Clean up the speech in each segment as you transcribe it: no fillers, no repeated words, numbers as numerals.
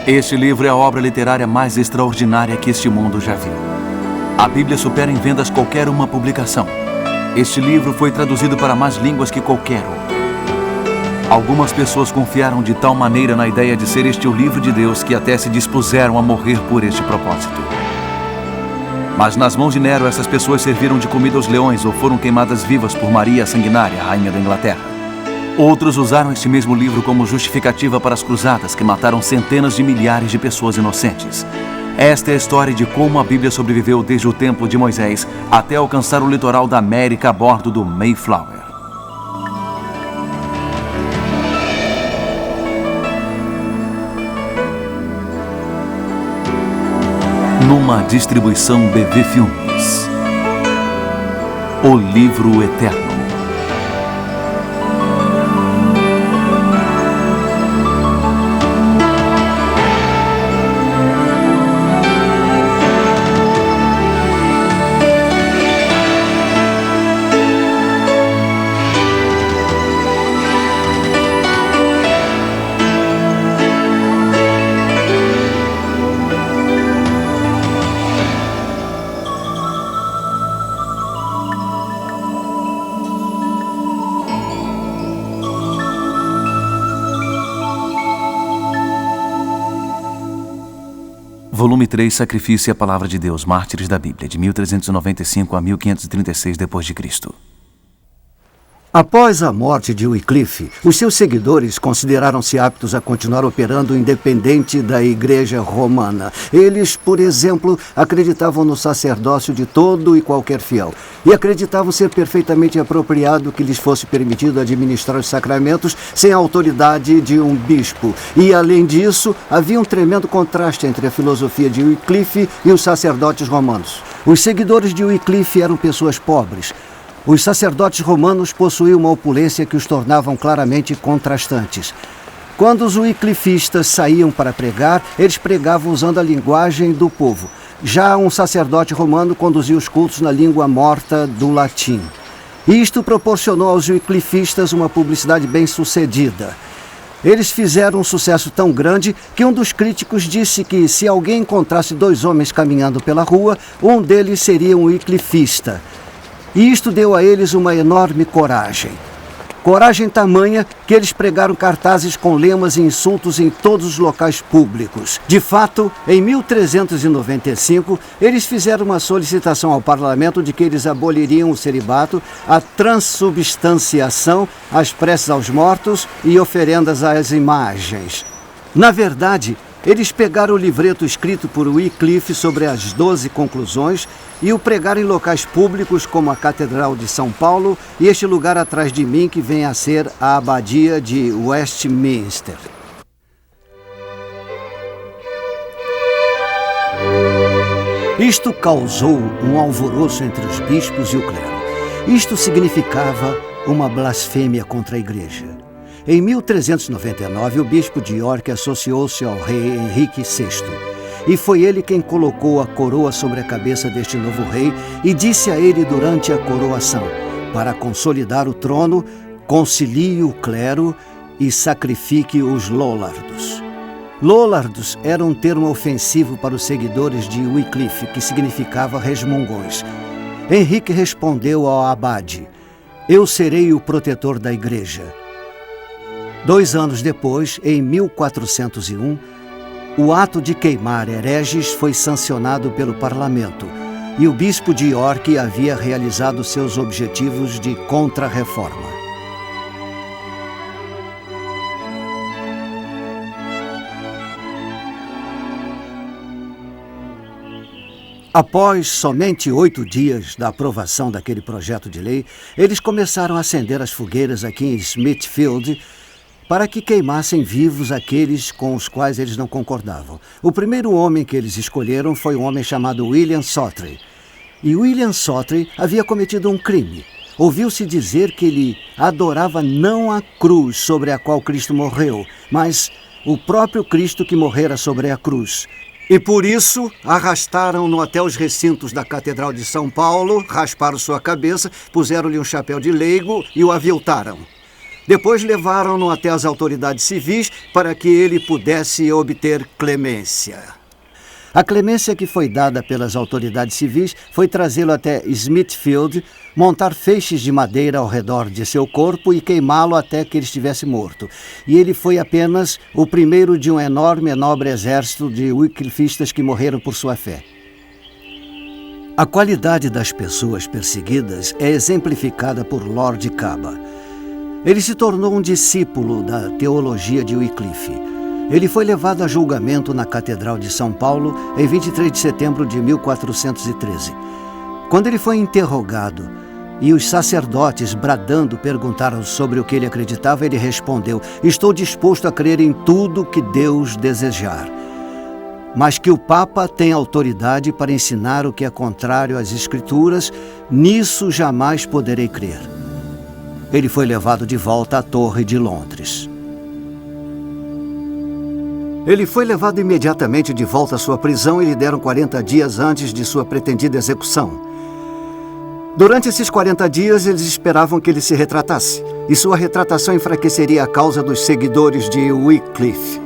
Este livro é a obra literária mais extraordinária que este mundo já viu. A Bíblia supera em vendas qualquer uma publicação. Este livro foi traduzido para mais línguas que qualquer outro. Algumas pessoas confiaram de tal maneira na ideia de ser este o livro de Deus que até se dispuseram a morrer por este propósito. Mas nas mãos de Nero, essas pessoas serviram de comida aos leões ou foram queimadas vivas por Maria a Sanguinária, rainha da Inglaterra. Outros usaram este mesmo livro como justificativa para as cruzadas que mataram centenas de milhares de pessoas inocentes. Esta é a história de como a Bíblia sobreviveu desde o tempo de Moisés até alcançar o litoral da América a bordo do Mayflower. Numa distribuição BV Filmes. O Livro Eterno. Volume 3, Sacrifício e a Palavra de Deus, Mártires da Bíblia, de 1395 a 1536 d.C. Após a morte de Wycliffe, os seus seguidores consideraram-se aptos a continuar operando independente da Igreja Romana. Eles, por exemplo, acreditavam no sacerdócio de todo e qualquer fiel e acreditavam ser perfeitamente apropriado que lhes fosse permitido administrar os sacramentos sem a autoridade de um bispo. E, além disso, havia um tremendo contraste entre a filosofia de Wycliffe e os sacerdotes romanos. Os seguidores de Wycliffe eram pessoas pobres. Os sacerdotes romanos possuíam uma opulência que os tornavam claramente contrastantes. Quando os wyclifistas saíam para pregar, eles pregavam usando a linguagem do povo. Já um sacerdote romano conduzia os cultos na língua morta do latim. Isto proporcionou aos wyclifistas uma publicidade bem-sucedida. Eles fizeram um sucesso tão grande que um dos críticos disse que se alguém encontrasse dois homens caminhando pela rua, um deles seria um wyclifista. E isto deu a eles uma enorme coragem. Coragem tamanha que eles pregaram cartazes com lemas e insultos em todos os locais públicos. De fato, em 1395, eles fizeram uma solicitação ao parlamento de que eles aboliriam o celibato, a transubstanciação, as preces aos mortos e oferendas às imagens. Na verdade, eles pegaram o livreto escrito por Wycliffe sobre as 12 conclusões e o pregaram em locais públicos como a Catedral de São Paulo e este lugar atrás de mim que vem a ser a Abadia de Westminster. Isto causou um alvoroço entre os bispos e o clero. Isto significava uma blasfêmia contra a Igreja. Em 1399, o bispo de York associou-se ao rei Henrique VI. E foi ele quem colocou a coroa sobre a cabeça deste novo rei e disse a ele durante a coroação: para consolidar o trono, concilie o clero e sacrifique os lollardos. Lollardos era um termo ofensivo para os seguidores de Wycliffe, que significava resmungões. Henrique respondeu ao abade: eu serei o protetor da igreja. 2 anos depois, em 1401, o ato de queimar hereges foi sancionado pelo parlamento e o bispo de York havia realizado seus objetivos de contra-reforma. Após somente 8 dias da aprovação daquele projeto de lei, eles começaram a acender as fogueiras aqui em Smithfield para que queimassem vivos aqueles com os quais eles não concordavam. O primeiro homem que eles escolheram foi um homem chamado William Sawtry. E William Sawtry havia cometido um crime. Ouviu-se dizer que ele adorava não a cruz sobre a qual Cristo morreu, mas o próprio Cristo que morrera sobre a cruz. E por isso arrastaram-no até os recintos da Catedral de São Paulo, rasparam sua cabeça, puseram-lhe um chapéu de leigo e o aviltaram. Depois levaram-no até as autoridades civis para que ele pudesse obter clemência. A clemência que foi dada pelas autoridades civis foi trazê-lo até Smithfield, montar feixes de madeira ao redor de seu corpo e queimá-lo até que ele estivesse morto. E ele foi apenas o primeiro de um enorme e nobre exército de wyclifistas que morreram por sua fé. A qualidade das pessoas perseguidas é exemplificada por Lord Caba. Ele se tornou um discípulo da teologia de Wycliffe. Ele foi levado a julgamento na Catedral de São Paulo em 23 de setembro de 1413. Quando ele foi interrogado e os sacerdotes, bradando, perguntaram sobre o que ele acreditava, ele respondeu: "Estou disposto a crer em tudo que Deus desejar, mas que o Papa tem autoridade para ensinar o que é contrário às Escrituras, nisso jamais poderei crer." Ele foi levado de volta à Torre de Londres. Ele foi levado imediatamente de volta à sua prisão e lhe deram 40 dias antes de sua pretendida execução. Durante esses 40 dias, eles esperavam que ele se retratasse, e sua retratação enfraqueceria a causa dos seguidores de Wycliffe.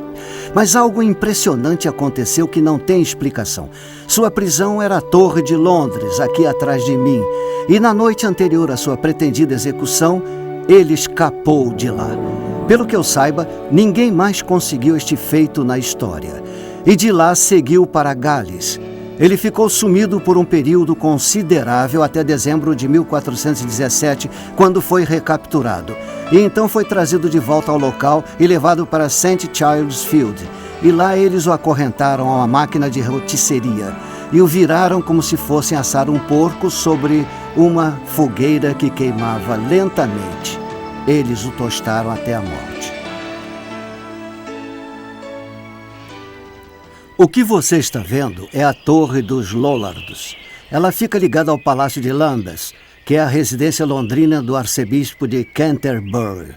Mas algo impressionante aconteceu que não tem explicação. Sua prisão era a Torre de Londres, aqui atrás de mim, e na noite anterior à sua pretendida execução, ele escapou de lá. Pelo que eu saiba, ninguém mais conseguiu este feito na história. E de lá seguiu para Gales. Ele ficou sumido por um período considerável até dezembro de 1417, quando foi recapturado. E então foi trazido de volta ao local e levado para St. Child's Field. E lá eles o acorrentaram a uma máquina de rotisseria e o viraram como se fossem assar um porco sobre uma fogueira que queimava lentamente. Eles o tostaram até a morte. O que você está vendo é a Torre dos Lollards. Ela fica ligada ao Palácio de Lambeth, que é a residência londrina do arcebispo de Canterbury.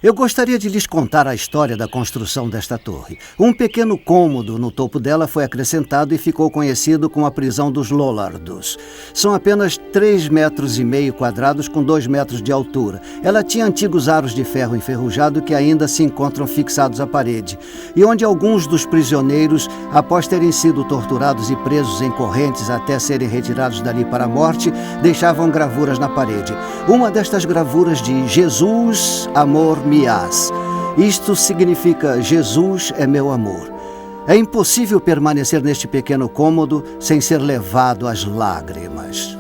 Eu gostaria de lhes contar a história da construção desta torre. Um pequeno cômodo no topo dela foi acrescentado e ficou conhecido como a prisão dos Lollards. São apenas 3,5 metros quadrados com 2 metros de altura. Ela tinha antigos aros de ferro enferrujado que ainda se encontram fixados à parede, e onde alguns dos prisioneiros, após terem sido torturados e presos em correntes até serem retirados dali para a morte, deixavam gravuras na parede. Uma destas gravuras de Jesus, amor Miás. Isto significa Jesus é meu amor. É impossível permanecer neste pequeno cômodo sem ser levado às lágrimas.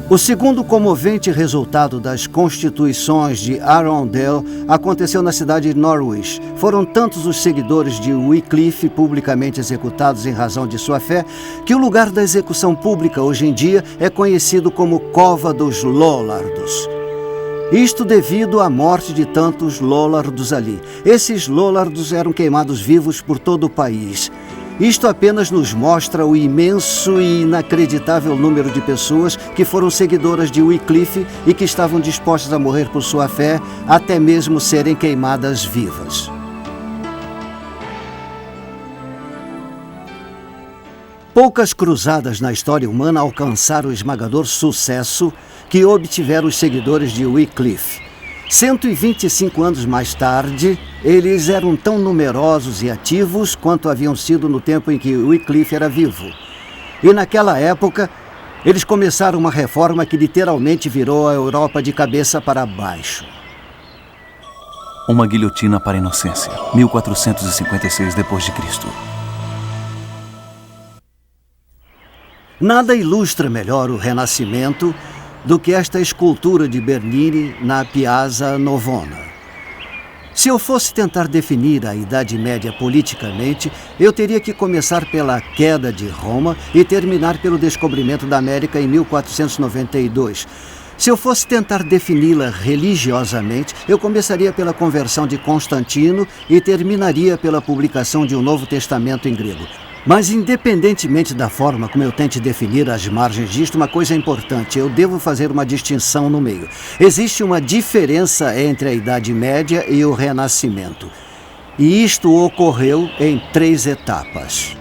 O segundo comovente resultado das constituições de Arundel aconteceu na cidade de Norwich. Foram tantos os seguidores de Wycliffe publicamente executados em razão de sua fé, que o lugar da execução pública hoje em dia é conhecido como Cova dos Lollards. Isto devido à morte de tantos Lollards ali. Esses Lollards eram queimados vivos por todo o país. Isto apenas nos mostra o imenso e inacreditável número de pessoas que foram seguidoras de Wycliffe e que estavam dispostas a morrer por sua fé, até mesmo serem queimadas vivas. Poucas cruzadas na história humana alcançaram o esmagador sucesso que obtiveram os seguidores de Wycliffe. 125 anos mais tarde, eles eram tão numerosos e ativos quanto haviam sido no tempo em que Wycliffe era vivo. E naquela época, eles começaram uma reforma que literalmente virou a Europa de cabeça para baixo. Uma guilhotina para a inocência, 1456 d.C. Nada ilustra melhor o Renascimento do que esta escultura de Bernini na Piazza Navona. Se eu fosse tentar definir a Idade Média politicamente, eu teria que começar pela queda de Roma e terminar pelo descobrimento da América em 1492. Se eu fosse tentar defini-la religiosamente, eu começaria pela conversão de Constantino e terminaria pela publicação de um Novo Testamento em grego. Mas, independentemente da forma como eu tente definir as margens disto, uma coisa é importante: eu devo fazer uma distinção no meio. Existe uma diferença entre a Idade Média e o Renascimento. E isto ocorreu em 3 etapas.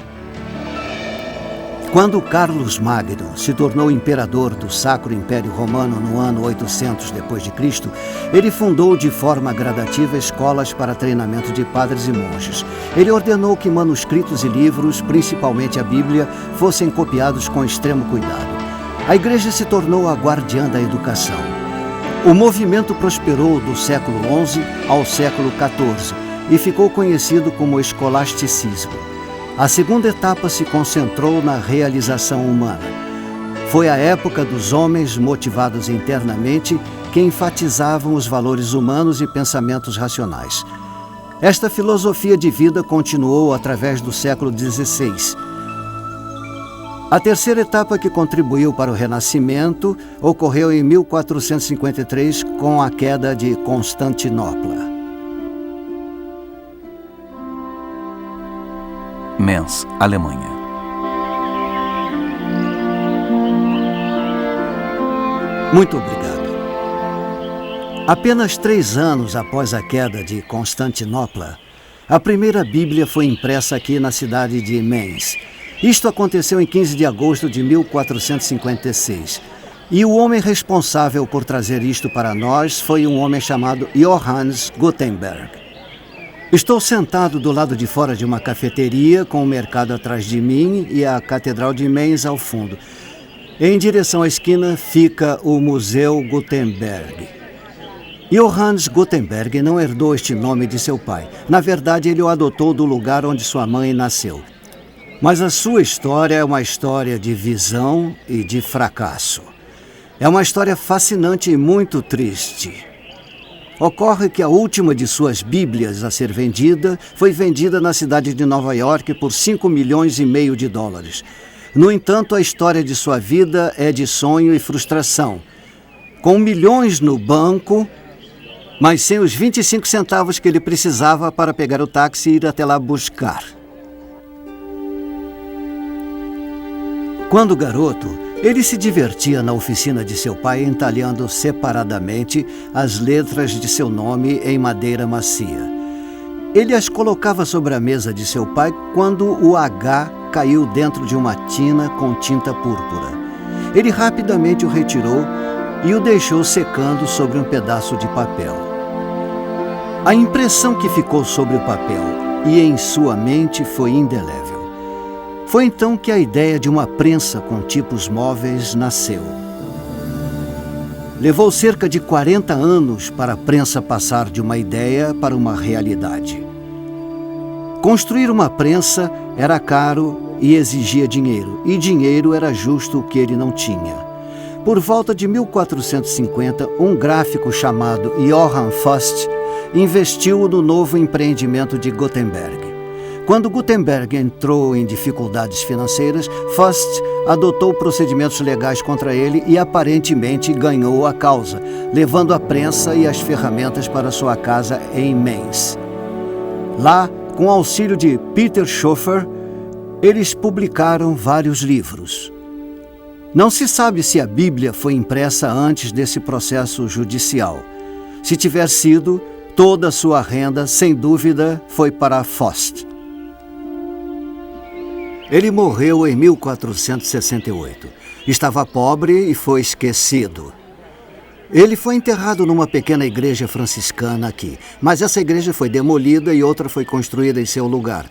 Quando Carlos Magno se tornou imperador do Sacro Império Romano no ano 800 d.C., ele fundou de forma gradativa escolas para treinamento de padres e monges. Ele ordenou que manuscritos e livros, principalmente a Bíblia, fossem copiados com extremo cuidado. A Igreja se tornou a guardiã da educação. O movimento prosperou do século XI ao século XIV e ficou conhecido como escolasticismo. A segunda etapa se concentrou na realização humana. Foi a época dos homens motivados internamente que enfatizavam os valores humanos e pensamentos racionais. Esta filosofia de vida continuou através do século XVI. A terceira etapa que contribuiu para o Renascimento ocorreu em 1453 com a queda de Constantinopla. Mainz, Alemanha. Muito obrigado. Apenas 3 anos após a queda de Constantinopla, a primeira Bíblia foi impressa aqui na cidade de Mainz. Isto aconteceu em 15 de agosto de 1456. E o homem responsável por trazer isto para nós foi um homem chamado Johannes Gutenberg. Estou sentado do lado de fora de uma cafeteria, com o mercado atrás de mim e a Catedral de Mainz ao fundo. Em direção à esquina fica o Museu Gutenberg. Johannes Gutenberg não herdou este nome de seu pai. Na verdade, ele o adotou do lugar onde sua mãe nasceu. Mas a sua história é uma história de visão e de fracasso. É uma história fascinante e muito triste. Ocorre que a última de suas Bíblias a ser vendida foi vendida na cidade de Nova York por $5,5 milhões. No entanto, a história de sua vida é de sonho e frustração. Com milhões no banco, mas sem os 25 centavos que ele precisava para pegar o táxi e ir até lá buscar. Quando garoto, ele se divertia na oficina de seu pai entalhando separadamente as letras de seu nome em madeira macia. Ele as colocava sobre a mesa de seu pai quando o H caiu dentro de uma tina com tinta púrpura. Ele rapidamente o retirou e o deixou secando sobre um pedaço de papel. A impressão que ficou sobre o papel e em sua mente foi indelével. Foi então que a ideia de uma prensa com tipos móveis nasceu. Levou cerca de 40 anos para a prensa passar de uma ideia para uma realidade. Construir uma prensa era caro e exigia dinheiro, e dinheiro era justo o que ele não tinha. Por volta de 1450, um gráfico chamado Johann Faust investiu no novo empreendimento de Gutenberg. Quando Gutenberg entrou em dificuldades financeiras, Faust adotou procedimentos legais contra ele e aparentemente ganhou a causa, levando a prensa e as ferramentas para sua casa em Mainz. Lá, com auxílio de Peter Schoeffer, eles publicaram vários livros. Não se sabe se a Bíblia foi impressa antes desse processo judicial. Se tiver sido, toda a sua renda, sem dúvida, foi para Faust. Ele morreu em 1468. Estava pobre e foi esquecido. Ele foi enterrado numa pequena igreja franciscana aqui, mas essa igreja foi demolida e outra foi construída em seu lugar.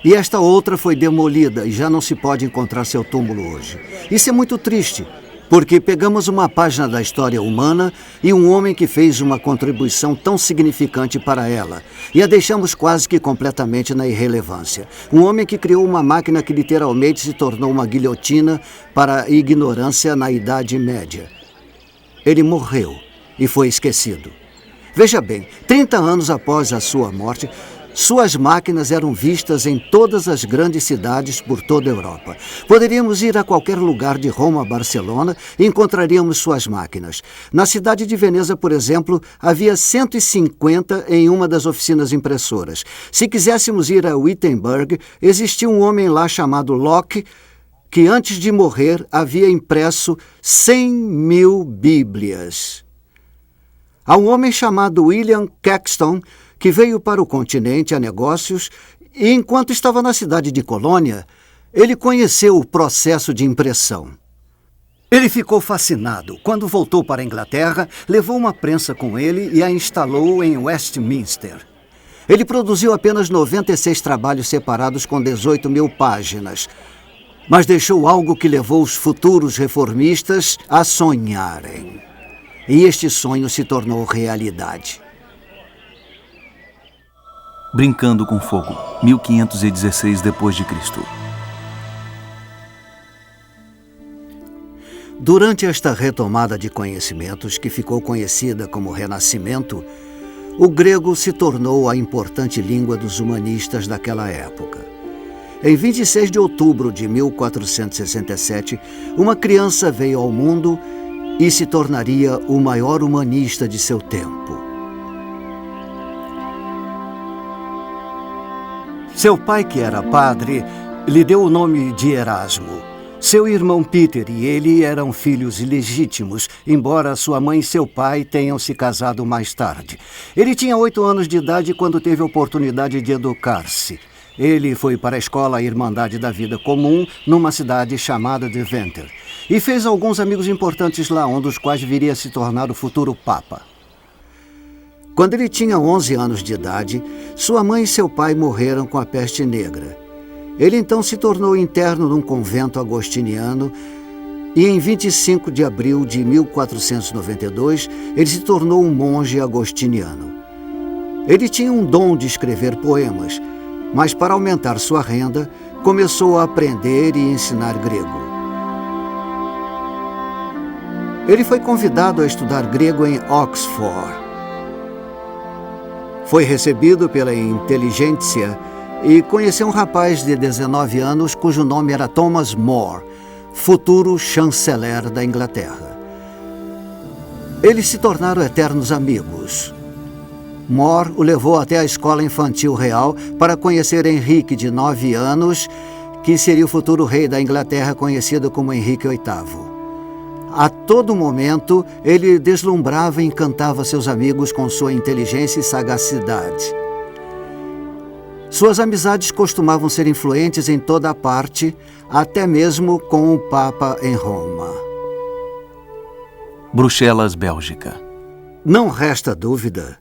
E esta outra foi demolida e já não se pode encontrar seu túmulo hoje. Isso é muito triste, porque pegamos uma página da história humana e um homem que fez uma contribuição tão significante para ela, e a deixamos quase que completamente na irrelevância. Um homem que criou uma máquina que literalmente se tornou uma guilhotina para a ignorância na Idade Média. Ele morreu e foi esquecido. Veja bem, 30 anos após a sua morte, suas máquinas eram vistas em todas as grandes cidades por toda a Europa. Poderíamos ir a qualquer lugar de Roma a Barcelona e encontraríamos suas máquinas. Na cidade de Veneza, por exemplo, havia 150 em uma das oficinas impressoras. Se quiséssemos ir a Wittenberg, existia um homem lá chamado Locke, que antes de morrer havia impresso 100.000 Bíblias. Há um homem chamado William Caxton, que veio para o continente a negócios e, enquanto estava na cidade de Colônia, Ele conheceu o processo de impressão. Ele ficou fascinado. Quando voltou para a Inglaterra, levou uma prensa com ele e a instalou em Westminster. Ele produziu apenas 96 trabalhos separados com 18.000 páginas, mas deixou algo que levou os futuros reformistas a sonharem. E este sonho se tornou realidade. Brincando com Fogo, 1516 d.C. Durante esta retomada de conhecimentos, que ficou conhecida como Renascimento, o grego se tornou a importante língua dos humanistas daquela época. Em 26 de outubro de 1467, uma criança veio ao mundo e se tornaria o maior humanista de seu tempo. Seu pai, que era padre, lhe deu o nome de Erasmo. Seu irmão Peter e ele eram filhos ilegítimos, embora sua mãe e seu pai tenham se casado mais tarde. Ele tinha 8 anos de idade quando teve a oportunidade de educar-se. Ele foi para a escola Irmandade da Vida Comum, numa cidade chamada Deventer, e fez alguns amigos importantes lá, um dos quais viria a se tornar o futuro Papa. Quando ele tinha 11 anos de idade, sua mãe e seu pai morreram com a peste negra. Ele então se tornou interno num convento agostiniano e em 25 de abril de 1492 ele se tornou um monge agostiniano. Ele tinha um dom de escrever poemas, mas para aumentar sua renda, começou a aprender e ensinar grego. Ele foi convidado a estudar grego em Oxford. Foi recebido pela inteligência e conheceu um rapaz de 19 anos cujo nome era Thomas More, futuro chanceler da Inglaterra. Eles se tornaram eternos amigos. More o levou até a escola infantil real para conhecer Henrique, de 9 anos, que seria o futuro rei da Inglaterra, conhecido como Henrique VIII. A todo momento, ele deslumbrava e encantava seus amigos com sua inteligência e sagacidade. Suas amizades costumavam ser influentes em toda a parte, até mesmo com o Papa em Roma. Bruxelas, Bélgica. Não resta dúvida,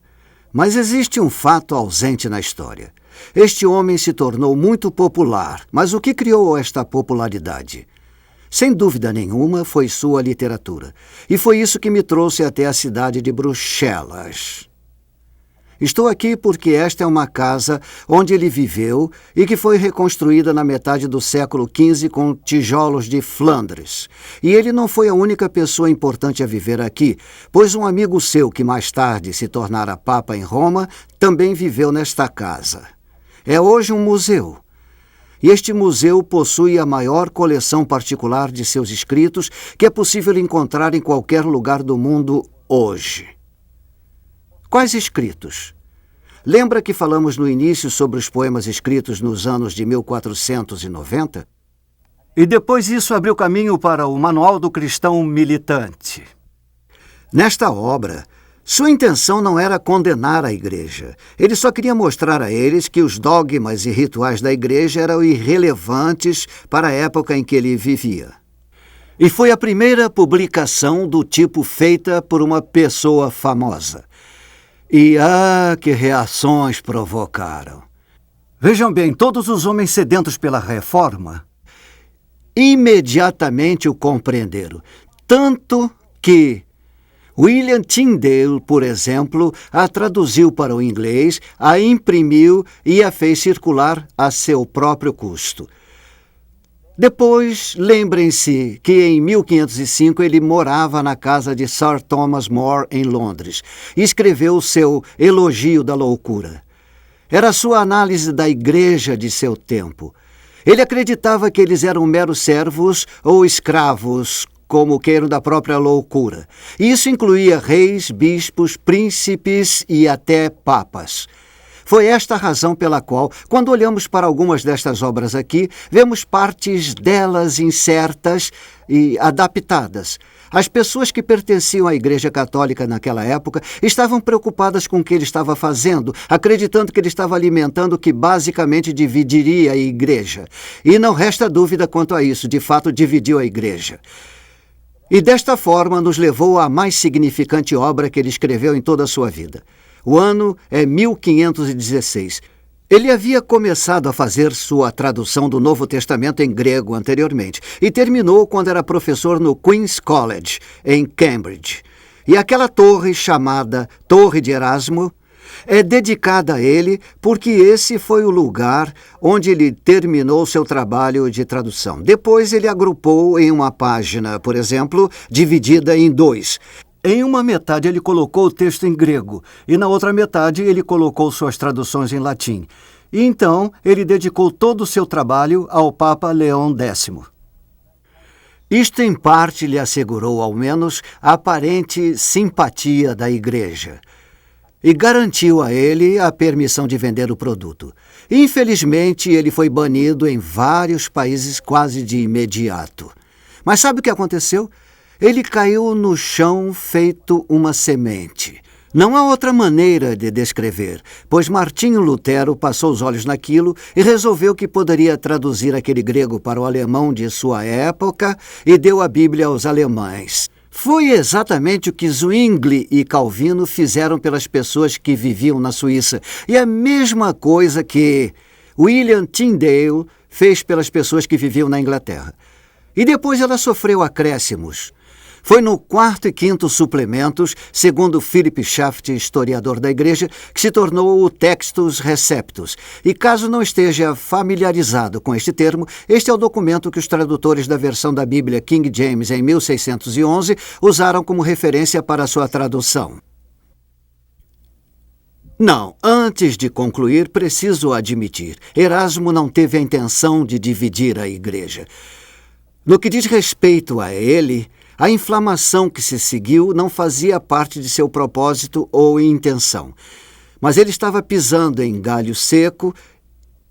mas existe um fato ausente na história. Este homem se tornou muito popular, mas o que criou esta popularidade? Sem dúvida nenhuma, foi sua literatura. E foi isso que me trouxe até a cidade de Bruxelas. Estou aqui porque esta é uma casa onde ele viveu e que foi reconstruída na metade do século XV com tijolos de Flandres. E ele não foi a única pessoa importante a viver aqui, pois um amigo seu, que mais tarde se tornara Papa em Roma, também viveu nesta casa. É hoje um museu. E este museu possui a maior coleção particular de seus escritos que é possível encontrar em qualquer lugar do mundo hoje. Quais escritos? Lembra que falamos no início sobre os poemas escritos nos anos de 1490? E depois isso abriu caminho para o Manual do Cristão Militante. Nesta obra, sua intenção não era condenar a Igreja. Ele só queria mostrar a eles que os dogmas e rituais da Igreja eram irrelevantes para a época em que ele vivia. E foi a primeira publicação do tipo feita por uma pessoa famosa. E que reações provocaram! Vejam bem, todos os homens sedentos pela reforma imediatamente o compreenderam, tanto que William Tyndale, por exemplo, a traduziu para o inglês, a imprimiu e a fez circular a seu próprio custo. Depois, lembrem-se que em 1505 ele morava na casa de Sir Thomas More, em Londres, e escreveu o seu Elogio da Loucura. Era sua análise da igreja de seu tempo. Ele acreditava que eles eram meros servos ou escravos, como queiram, da própria loucura. Isso incluía reis, bispos, príncipes e até papas. Foi esta a razão pela qual, quando olhamos para algumas destas obras aqui, vemos partes delas incertas e adaptadas. As pessoas que pertenciam à Igreja Católica naquela época estavam preocupadas com o que ele estava fazendo, acreditando que ele estava alimentando o que basicamente dividiria a Igreja. E não resta dúvida quanto a isso, de fato dividiu a Igreja. E desta forma nos levou à mais significante obra que ele escreveu em toda a sua vida. O ano é 1516. Ele havia começado a fazer sua tradução do Novo Testamento em grego anteriormente e terminou quando era professor no Queen's College, em Cambridge. E aquela torre chamada Torre de Erasmo é dedicada a ele porque esse foi o lugar onde ele terminou seu trabalho de tradução. Depois ele agrupou em uma página, por exemplo, dividida em 2. Em uma metade ele colocou o texto em grego e na outra metade ele colocou suas traduções em latim. E então ele dedicou todo o seu trabalho ao Papa Leão X. Isto em parte lhe assegurou ao menos a aparente simpatia da Igreja e garantiu a ele a permissão de vender o produto. Infelizmente, ele foi banido em vários países quase de imediato. Mas sabe o que aconteceu? Ele caiu no chão feito uma semente. Não há outra maneira de descrever, pois Martinho Lutero passou os olhos naquilo e resolveu que poderia traduzir aquele grego para o alemão de sua época e deu a Bíblia aos alemães. Foi exatamente o que Zwingli e Calvino fizeram pelas pessoas que viviam na Suíça, e a mesma coisa que William Tyndale fez pelas pessoas que viviam na Inglaterra. E depois ela sofreu acréscimos. Foi no 4º e 5º suplementos, segundo Philip Schaff, historiador da Igreja, que se tornou o Textus Receptus. E caso não esteja familiarizado com este termo, este é o documento que os tradutores da versão da Bíblia King James em 1611 usaram como referência para sua tradução. Não, antes de concluir, preciso admitir, Erasmo não teve a intenção de dividir a Igreja. No que diz respeito a ele, a inflamação que se seguiu não fazia parte de seu propósito ou intenção, mas ele estava pisando em galho seco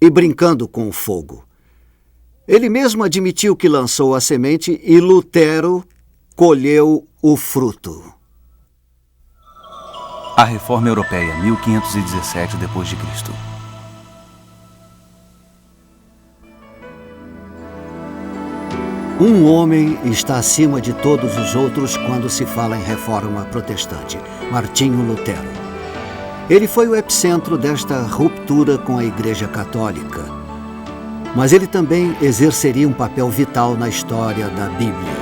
e brincando com o fogo. Ele mesmo admitiu que lançou a semente e Lutero colheu o fruto. A Reforma Europeia, 1517 d.C. Um homem está acima de todos os outros quando se fala em reforma protestante, Martinho Lutero. Ele foi o epicentro desta ruptura com a Igreja Católica, mas ele também exerceria um papel vital na história da Bíblia.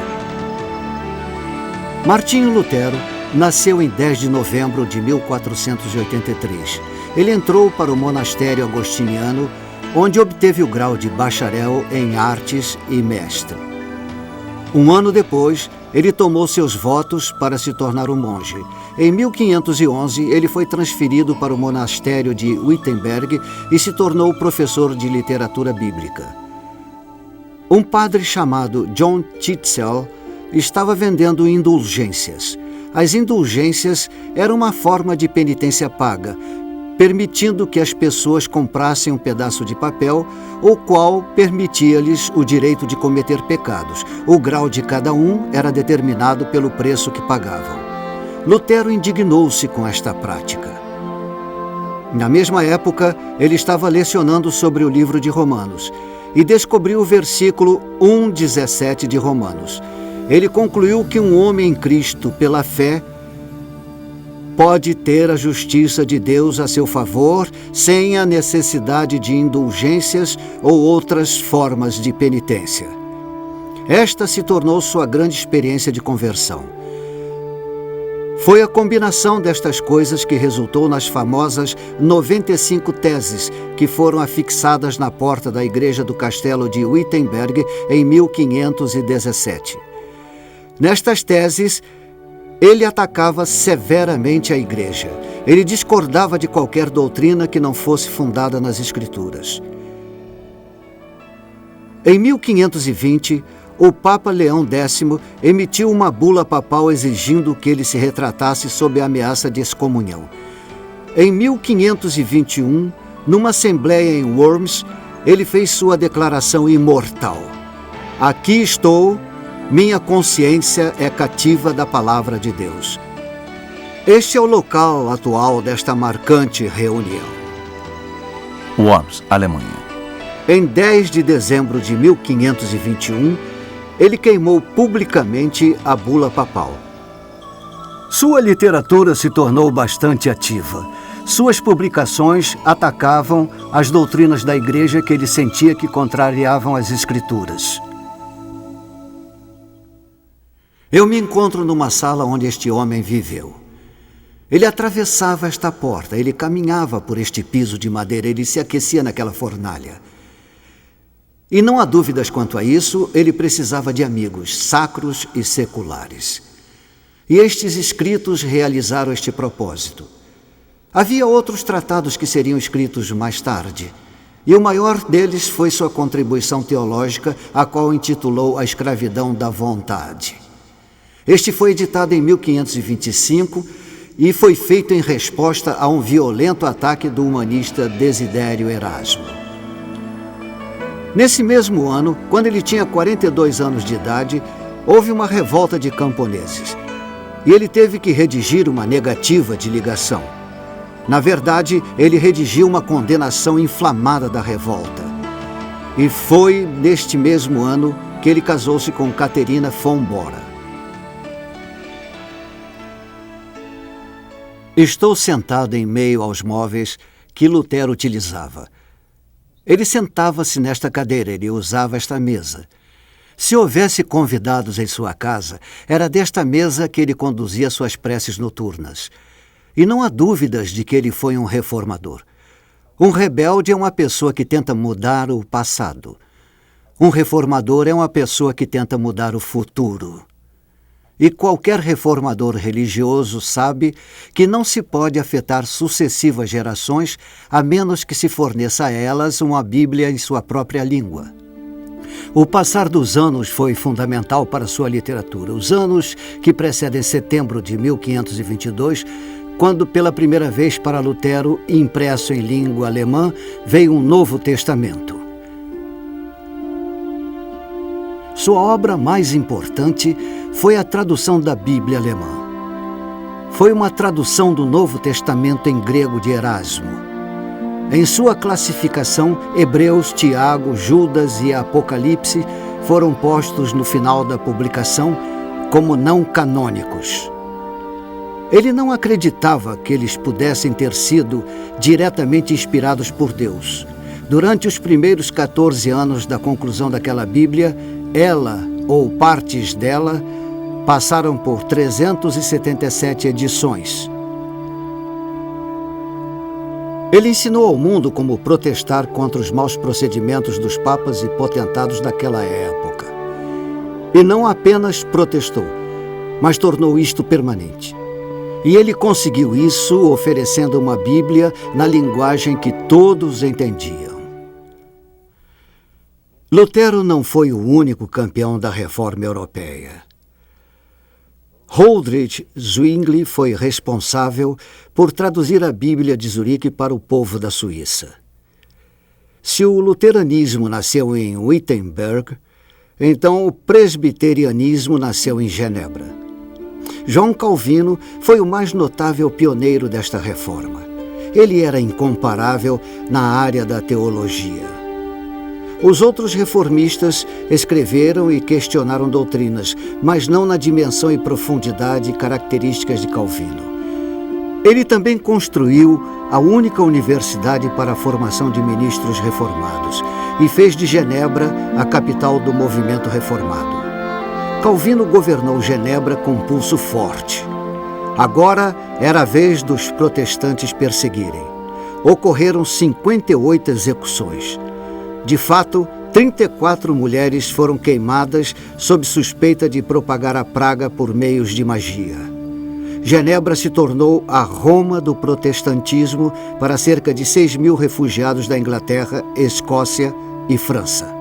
Martinho Lutero nasceu em 10 de novembro de 1483. Ele entrou para o monastério agostiniano, onde obteve o grau de bacharel em artes e mestre. Um ano depois, ele tomou seus votos para se tornar um monge. Em 1511, ele foi transferido para o monastério de Wittenberg e se tornou professor de literatura bíblica. Um padre chamado John Tetzel estava vendendo indulgências. As indulgências eram uma forma de penitência paga, permitindo que as pessoas comprassem um pedaço de papel, o qual permitia-lhes o direito de cometer pecados. O grau de cada um era determinado pelo preço que pagavam. Lutero indignou-se com esta prática. Na mesma época, ele estava lecionando sobre o livro de Romanos e descobriu o versículo 1:17 de Romanos. Ele concluiu que um homem em Cristo, pela fé, pode ter a justiça de Deus a seu favor sem a necessidade de indulgências ou outras formas de penitência. Esta se tornou sua grande experiência de conversão. Foi a combinação destas coisas que resultou nas famosas 95 teses que foram afixadas na porta da igreja do castelo de Wittenberg em 1517. Nestas teses, ele atacava severamente a Igreja. Ele discordava de qualquer doutrina que não fosse fundada nas Escrituras. Em 1520, o Papa Leão X emitiu uma bula papal exigindo que ele se retratasse sob a ameaça de excomunhão. Em 1521, numa assembleia em Worms, ele fez sua declaração imortal. Aqui estou, minha consciência é cativa da palavra de Deus. Este é o local atual desta marcante reunião. Worms, Alemanha. Em 10 de dezembro de 1521, ele queimou publicamente a bula papal. Sua literatura se tornou bastante ativa. Suas publicações atacavam as doutrinas da Igreja que ele sentia que contrariavam as Escrituras. Eu me encontro numa sala onde este homem viveu. Ele atravessava esta porta, ele caminhava por este piso de madeira, ele se aquecia naquela fornalha. E não há dúvidas quanto a isso, ele precisava de amigos sacros e seculares. E estes escritos realizaram este propósito. Havia outros tratados que seriam escritos mais tarde, e o maior deles foi sua contribuição teológica, a qual intitulou A Escravidão da Vontade. Este foi editado em 1525 e foi feito em resposta a um violento ataque do humanista Desidério Erasmo. Nesse mesmo ano, quando ele tinha 42 anos de idade, houve uma revolta de camponeses e ele teve que redigir uma negativa de ligação. Na verdade, ele redigiu uma condenação inflamada da revolta. E foi neste mesmo ano que ele casou-se com Caterina von Bora. Estou sentado em meio aos móveis que Lutero utilizava. Ele sentava-se nesta cadeira, ele usava esta mesa. Se houvesse convidados em sua casa, era desta mesa que ele conduzia suas preces noturnas. E não há dúvidas de que ele foi um reformador. Um rebelde é uma pessoa que tenta mudar o passado. Um reformador é uma pessoa que tenta mudar o futuro. E qualquer reformador religioso sabe que não se pode afetar sucessivas gerações a menos que se forneça a elas uma Bíblia em sua própria língua. O passar dos anos foi fundamental para sua literatura. Os anos que precedem setembro de 1522, quando pela primeira vez para Lutero, impresso em língua alemã, veio um Novo Testamento. Sua obra mais importante foi a tradução da Bíblia alemã. Foi uma tradução do Novo Testamento em grego de Erasmo. Em sua classificação, Hebreus, Tiago, Judas e Apocalipse foram postos no final da publicação como não canônicos. Ele não acreditava que eles pudessem ter sido diretamente inspirados por Deus. Durante os primeiros 14 anos da conclusão daquela Bíblia, ela, ou partes dela, passaram por 377 edições. Ele ensinou ao mundo como protestar contra os maus procedimentos dos papas e potentados daquela época. E não apenas protestou, mas tornou isto permanente. E ele conseguiu isso oferecendo uma Bíblia na linguagem que todos entendiam. Lutero não foi o único campeão da reforma europeia. Huldrych Zwingli foi responsável por traduzir a Bíblia de Zurique para o povo da Suíça. Se o luteranismo nasceu em Wittenberg, então o presbiterianismo nasceu em Genebra. João Calvino foi o mais notável pioneiro desta reforma. Ele era incomparável na área da teologia. Os outros reformistas escreveram e questionaram doutrinas, mas não na dimensão e profundidade características de Calvino. Ele também construiu a única universidade para a formação de ministros reformados e fez de Genebra a capital do movimento reformado. Calvino governou Genebra com pulso forte. Agora era a vez dos protestantes perseguirem. Ocorreram 58 execuções. De fato, 34 mulheres foram queimadas sob suspeita de propagar a praga por meios de magia. Genebra se tornou a Roma do protestantismo para cerca de 6.000 refugiados da Inglaterra, Escócia e França.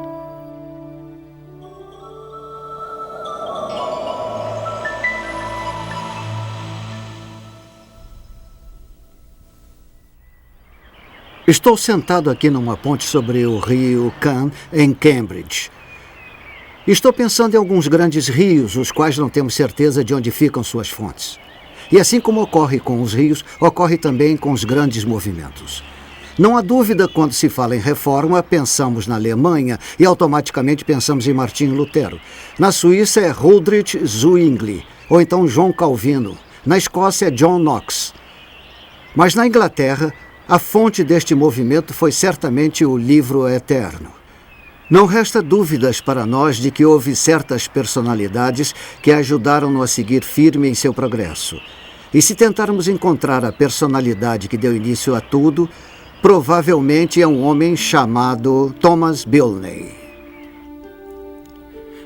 Estou sentado aqui numa ponte sobre o rio Cam, em Cambridge. Estou pensando em alguns grandes rios, os quais não temos certeza de onde ficam suas fontes. E assim como ocorre com os rios, ocorre também com os grandes movimentos. Não há dúvida, quando se fala em reforma, pensamos na Alemanha e automaticamente pensamos em Martinho Lutero. Na Suíça é Huldrych Zwingli, ou então João Calvino. Na Escócia é John Knox. Mas na Inglaterra, a fonte deste movimento foi certamente o Livro Eterno. Não resta dúvidas para nós de que houve certas personalidades que ajudaram-no a seguir firme em seu progresso. E se tentarmos encontrar a personalidade que deu início a tudo, provavelmente é um homem chamado Thomas Bilney.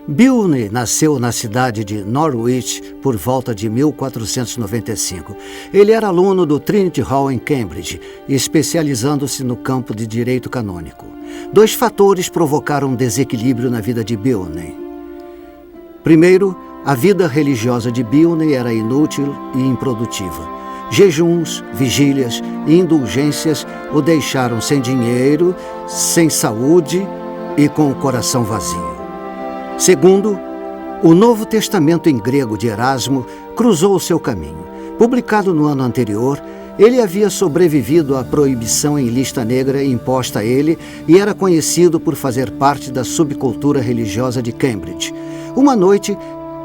Bilney nasceu na cidade de Norwich por volta de 1495. Ele era aluno do Trinity Hall em Cambridge, especializando-se no campo de direito canônico. 2 fatores provocaram um desequilíbrio na vida de Bilney. Primeiro, a vida religiosa de Bilney era inútil e improdutiva. Jejuns, vigílias e indulgências o deixaram sem dinheiro, sem saúde e com o coração vazio. Segundo, o Novo Testamento em grego de Erasmo cruzou o seu caminho. Publicado no ano anterior, ele havia sobrevivido à proibição em lista negra imposta a ele e era conhecido por fazer parte da subcultura religiosa de Cambridge. Uma noite,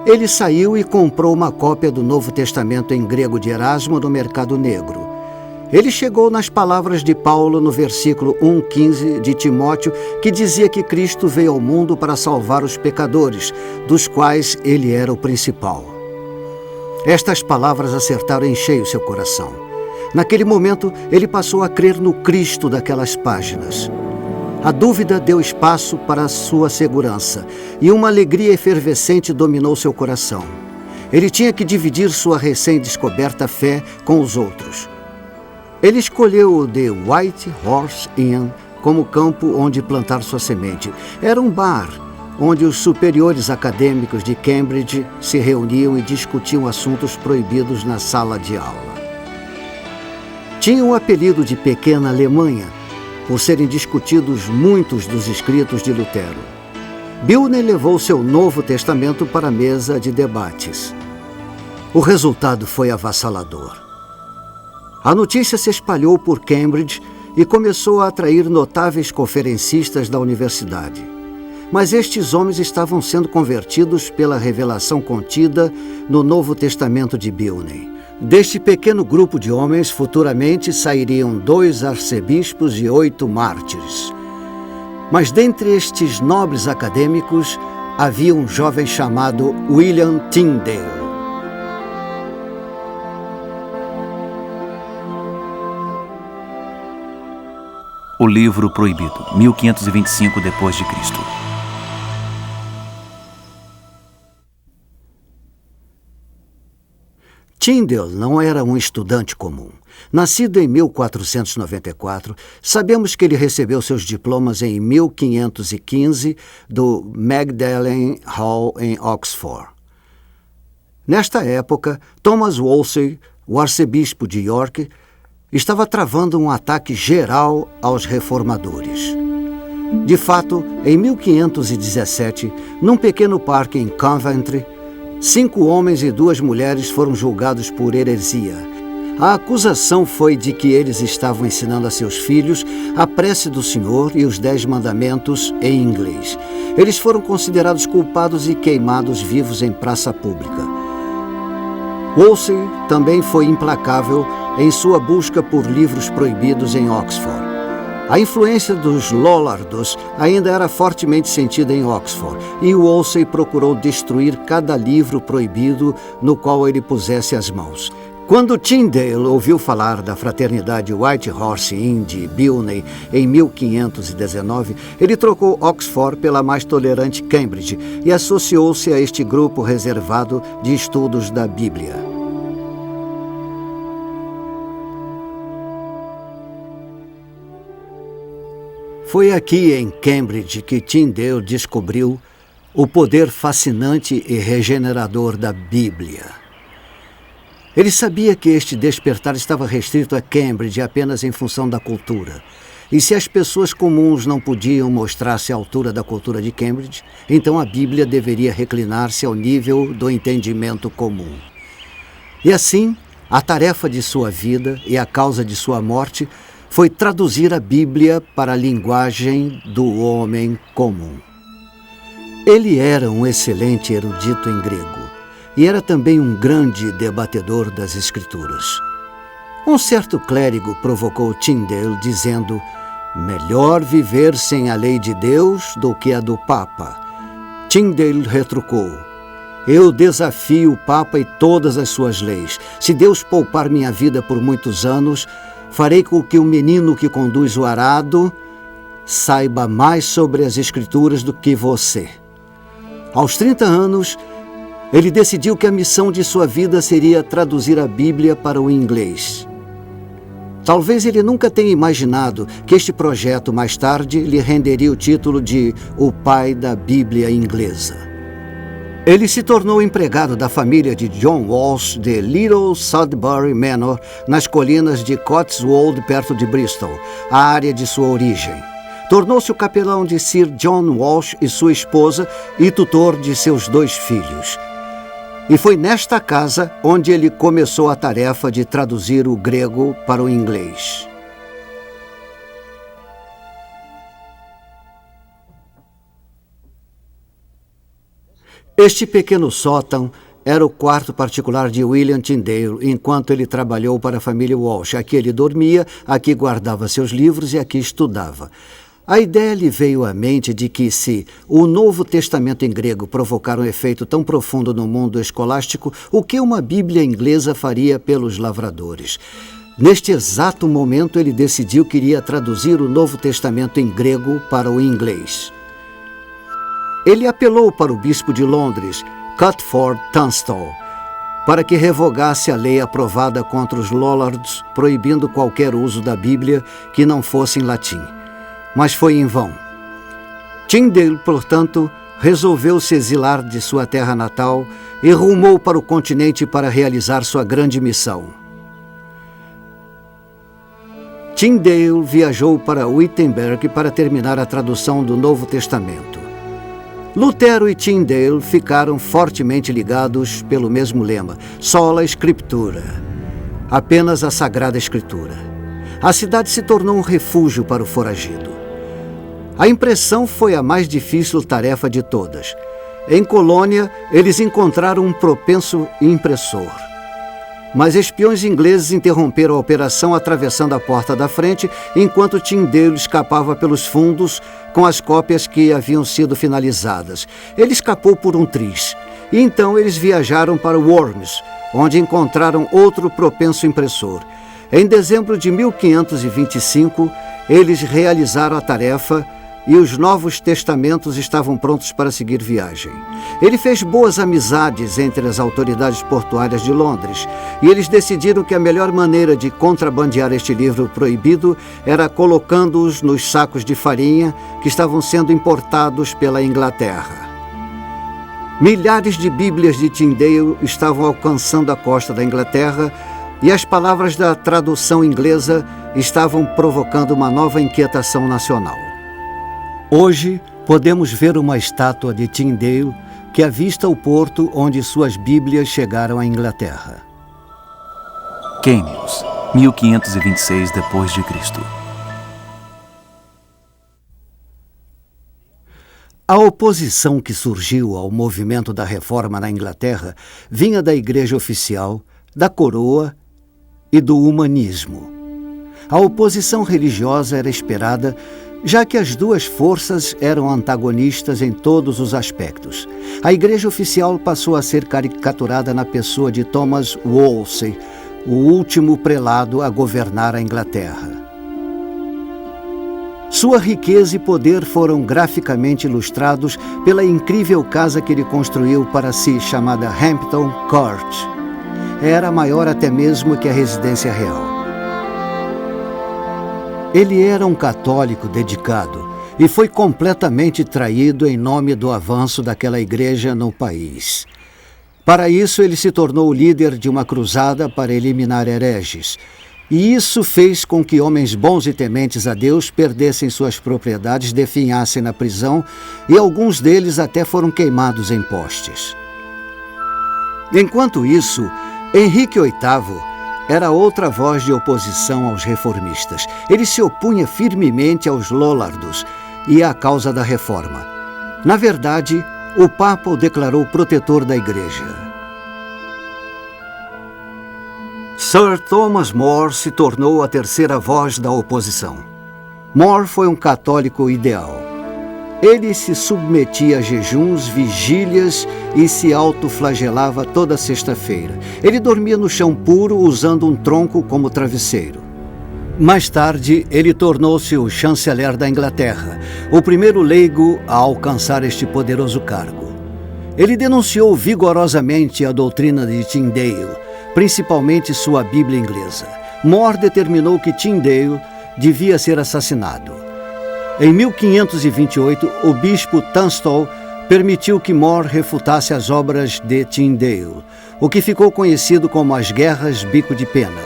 ele saiu e comprou uma cópia do Novo Testamento em grego de Erasmo no mercado negro. Ele chegou nas palavras de Paulo no versículo 1,15 de Timóteo, que dizia que Cristo veio ao mundo para salvar os pecadores, dos quais ele era o principal. Estas palavras acertaram em cheio seu coração. Naquele momento, ele passou a crer no Cristo daquelas páginas. A dúvida deu espaço para a sua segurança, e uma alegria efervescente dominou seu coração. Ele tinha que dividir sua recém-descoberta fé com os outros. Ele escolheu o The White Horse Inn como campo onde plantar sua semente. Era um bar onde os superiores acadêmicos de Cambridge se reuniam e discutiam assuntos proibidos na sala de aula. Tinha o apelido de Pequena Alemanha, por serem discutidos muitos dos escritos de Lutero. Bilney levou seu Novo Testamento para a mesa de debates. O resultado foi avassalador. A notícia se espalhou por Cambridge e começou a atrair notáveis conferencistas da universidade. Mas estes homens estavam sendo convertidos pela revelação contida no Novo Testamento de Bilney. Deste pequeno grupo de homens, futuramente sairiam 2 arcebispos e 8 mártires. Mas dentre estes nobres acadêmicos, havia um jovem chamado William Tyndale. O Livro Proibido, 1525 d.C. Tyndale não era um estudante comum. Nascido em 1494, sabemos que ele recebeu seus diplomas em 1515 do Magdalen Hall em Oxford. Nesta época, Thomas Wolsey, o arcebispo de York, estava travando um ataque geral aos reformadores. De fato, em 1517, num pequeno parque em Coventry, 5 homens e 2 mulheres foram julgados por heresia. A acusação foi de que eles estavam ensinando a seus filhos a prece do Senhor e os 10 mandamentos em inglês. Eles foram considerados culpados e queimados vivos em praça pública. Wolsey também foi implacável em sua busca por livros proibidos em Oxford. A influência dos Lollardos ainda era fortemente sentida em Oxford, e Wolsey procurou destruir cada livro proibido no qual ele pusesse as mãos. Quando Tyndale ouviu falar da fraternidade White Horse Inn de Bilney em 1519, ele trocou Oxford pela mais tolerante Cambridge e associou-se a este grupo reservado de estudos da Bíblia. Foi aqui em Cambridge que Tyndale descobriu o poder fascinante e regenerador da Bíblia. Ele sabia que este despertar estava restrito a Cambridge apenas em função da cultura. E se as pessoas comuns não podiam mostrar-se à altura da cultura de Cambridge, então a Bíblia deveria reclinar-se ao nível do entendimento comum. E assim, a tarefa de sua vida e a causa de sua morte foi traduzir a Bíblia para a linguagem do homem comum. Ele era um excelente erudito em grego e era também um grande debatedor das Escrituras. Um certo clérigo provocou Tyndale dizendo: melhor viver sem a lei de Deus do que a do Papa. Tyndale retrucou: eu desafio o Papa e todas as suas leis. Se Deus poupar minha vida por muitos anos, farei com que o menino que conduz o arado saiba mais sobre as Escrituras do que você. Aos 30 anos, ele decidiu que a missão de sua vida seria traduzir a Bíblia para o inglês. Talvez ele nunca tenha imaginado que este projeto mais tarde lhe renderia o título de o pai da Bíblia inglesa. Ele se tornou empregado da família de John Walsh de Little Sudbury Manor, nas colinas de Cotswold, perto de Bristol, a área de sua origem. Tornou-se o capelão de Sir John Walsh e sua esposa e tutor de seus 2 filhos. E foi nesta casa onde ele começou a tarefa de traduzir o grego para o inglês. Este pequeno sótão era o quarto particular de William Tyndale, enquanto ele trabalhou para a família Walsh. Aqui ele dormia, aqui guardava seus livros e aqui estudava. A ideia lhe veio à mente de que, se o Novo Testamento em grego provocar um efeito tão profundo no mundo escolástico, o que uma Bíblia inglesa faria pelos lavradores? Neste exato momento, ele decidiu que iria traduzir o Novo Testamento em grego para o inglês. Ele apelou para o bispo de Londres, Cuthford Tunstall, para que revogasse a lei aprovada contra os Lollards, proibindo qualquer uso da Bíblia que não fosse em latim. Mas foi em vão. Tyndale, portanto, resolveu se exilar de sua terra natal e rumou para o continente para realizar sua grande missão. Tyndale viajou para Wittenberg para terminar a tradução do Novo Testamento. Lutero e Tyndale ficaram fortemente ligados pelo mesmo lema: sola scriptura, apenas a Sagrada Escritura. A cidade se tornou um refúgio para o foragido. A impressão foi a mais difícil tarefa de todas. Em Colônia, eles encontraram um propenso impressor. Mas espiões ingleses interromperam a operação atravessando a porta da frente, enquanto Tyndale escapava pelos fundos com as cópias que haviam sido finalizadas. Ele escapou por um triz. E então eles viajaram para Worms, onde encontraram outro propenso impressor. Em dezembro de 1525, eles realizaram a tarefa e os Novos Testamentos estavam prontos para seguir viagem. Ele fez boas amizades entre as autoridades portuárias de Londres e eles decidiram que a melhor maneira de contrabandear este livro proibido era colocando-os nos sacos de farinha que estavam sendo importados pela Inglaterra. Milhares de Bíblias de Tyndale estavam alcançando a costa da Inglaterra e as palavras da tradução inglesa estavam provocando uma nova inquietação nacional. Hoje, podemos ver uma estátua de Tyndale que avista o porto onde suas Bíblias chegaram à Inglaterra. Quênios, 1526 d.C. A oposição que surgiu ao movimento da Reforma na Inglaterra vinha da Igreja Oficial, da Coroa e do humanismo. A oposição religiosa era esperada, já que as duas forças eram antagonistas em todos os aspectos. A Igreja Oficial passou a ser caricaturada na pessoa de Thomas Wolsey, o último prelado a governar a Inglaterra. Sua riqueza e poder foram graficamente ilustrados pela incrível casa que ele construiu para si, chamada Hampton Court. Era maior até mesmo que a residência real. Ele era um católico dedicado e foi completamente traído em nome do avanço daquela igreja no país. Para isso, ele se tornou o líder de uma cruzada para eliminar hereges. E isso fez com que homens bons e tementes a Deus perdessem suas propriedades, definhassem na prisão, e alguns deles até foram queimados em postes. Enquanto isso, Henrique VIII era outra voz de oposição aos reformistas. Ele se opunha firmemente aos Lollardos e à causa da reforma. Na verdade, o Papa o declarou protetor da Igreja. Sir Thomas More se tornou a terceira voz da oposição. More foi um católico ideal. Ele se submetia a jejuns, vigílias e se autoflagelava toda sexta-feira. Ele dormia no chão puro usando um tronco como travesseiro. Mais tarde, ele tornou-se o chanceler da Inglaterra, o primeiro leigo a alcançar este poderoso cargo. Ele denunciou vigorosamente a doutrina de Tyndale, principalmente sua Bíblia inglesa. More determinou que Tyndale devia ser assassinado. Em 1528, o bispo Tunstall permitiu que More refutasse as obras de Tyndale, o que ficou conhecido como as Guerras Bico de Pena.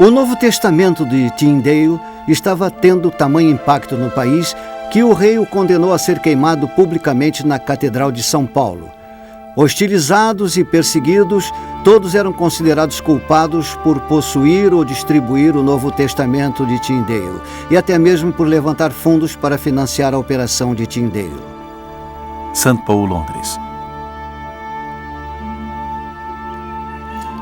O Novo Testamento de Tyndale estava tendo tamanho impacto no país que o rei o condenou a ser queimado publicamente na Catedral de São Paulo. Hostilizados e perseguidos, todos eram considerados culpados por possuir ou distribuir o Novo Testamento de Tyndale e até mesmo por levantar fundos para financiar a operação de Tyndale. St. Paul, Londres.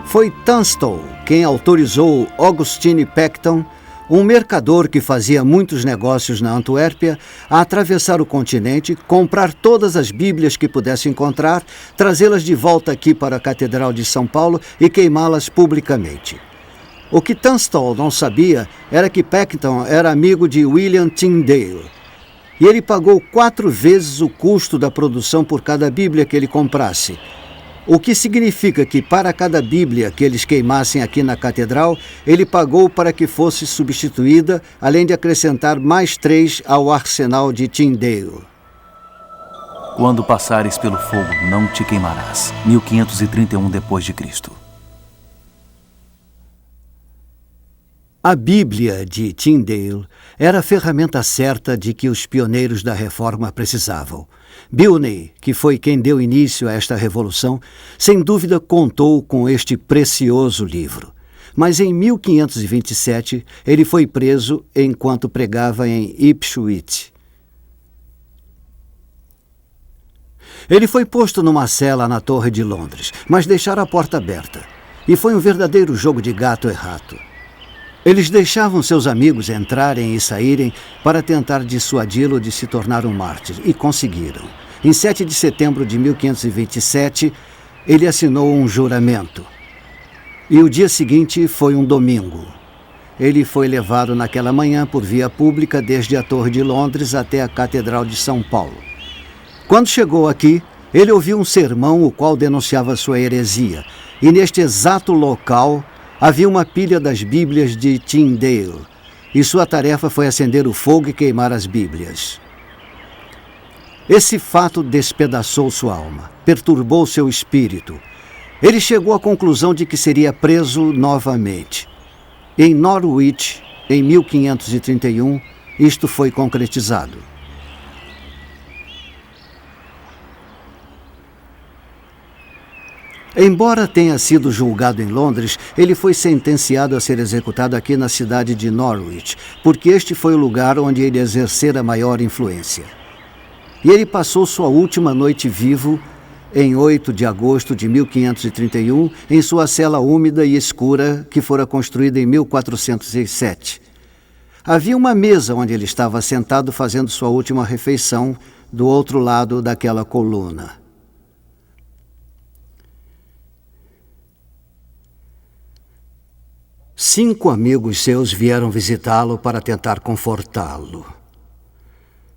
Foi Tunstall quem autorizou Augustine Peckham, um mercador que fazia muitos negócios na Antuérpia, a atravessar o continente, comprar todas as Bíblias que pudesse encontrar, trazê-las de volta aqui para a Catedral de São Paulo e queimá-las publicamente. O que Tunstall não sabia era que Peckham era amigo de William Tyndale, e ele pagou 4 vezes o custo da produção por cada Bíblia que ele comprasse, o que significa que para cada Bíblia que eles queimassem aqui na Catedral, ele pagou para que fosse substituída, além de acrescentar mais 3 ao arsenal de Tyndale. Quando passares pelo fogo, não te queimarás. 1531 d.C. A Bíblia de Tyndale era a ferramenta certa de que os pioneiros da Reforma precisavam. Bilney, que foi quem deu início a esta revolução, sem dúvida contou com este precioso livro. Mas em 1527 ele foi preso enquanto pregava em Ipswich. Ele foi posto numa cela na Torre de Londres, mas deixaram a porta aberta. E foi um verdadeiro jogo de gato e rato. Eles deixavam seus amigos entrarem e saírem para tentar dissuadi-lo de se tornar um mártir, e conseguiram. Em 7 de setembro de 1527, ele assinou um juramento. E o dia seguinte foi um domingo. Ele foi levado naquela manhã por via pública desde a Torre de Londres até a Catedral de São Paulo. Quando chegou aqui, ele ouviu um sermão o qual denunciava sua heresia, e neste exato local havia uma pilha das Bíblias de Tyndale, e sua tarefa foi acender o fogo e queimar as Bíblias. Esse fato despedaçou sua alma, perturbou seu espírito. Ele chegou à conclusão de que seria preso novamente. Em Norwich, em 1531, isto foi concretizado. Embora tenha sido julgado em Londres, ele foi sentenciado a ser executado aqui na cidade de Norwich, porque este foi o lugar onde ele exercera maior influência. E ele passou sua última noite vivo, em 8 de agosto de 1531, em sua cela úmida e escura que fora construída em 1407. Havia uma mesa onde ele estava sentado fazendo sua última refeição, do outro lado daquela coluna. Cinco amigos seus vieram visitá-lo para tentar confortá-lo.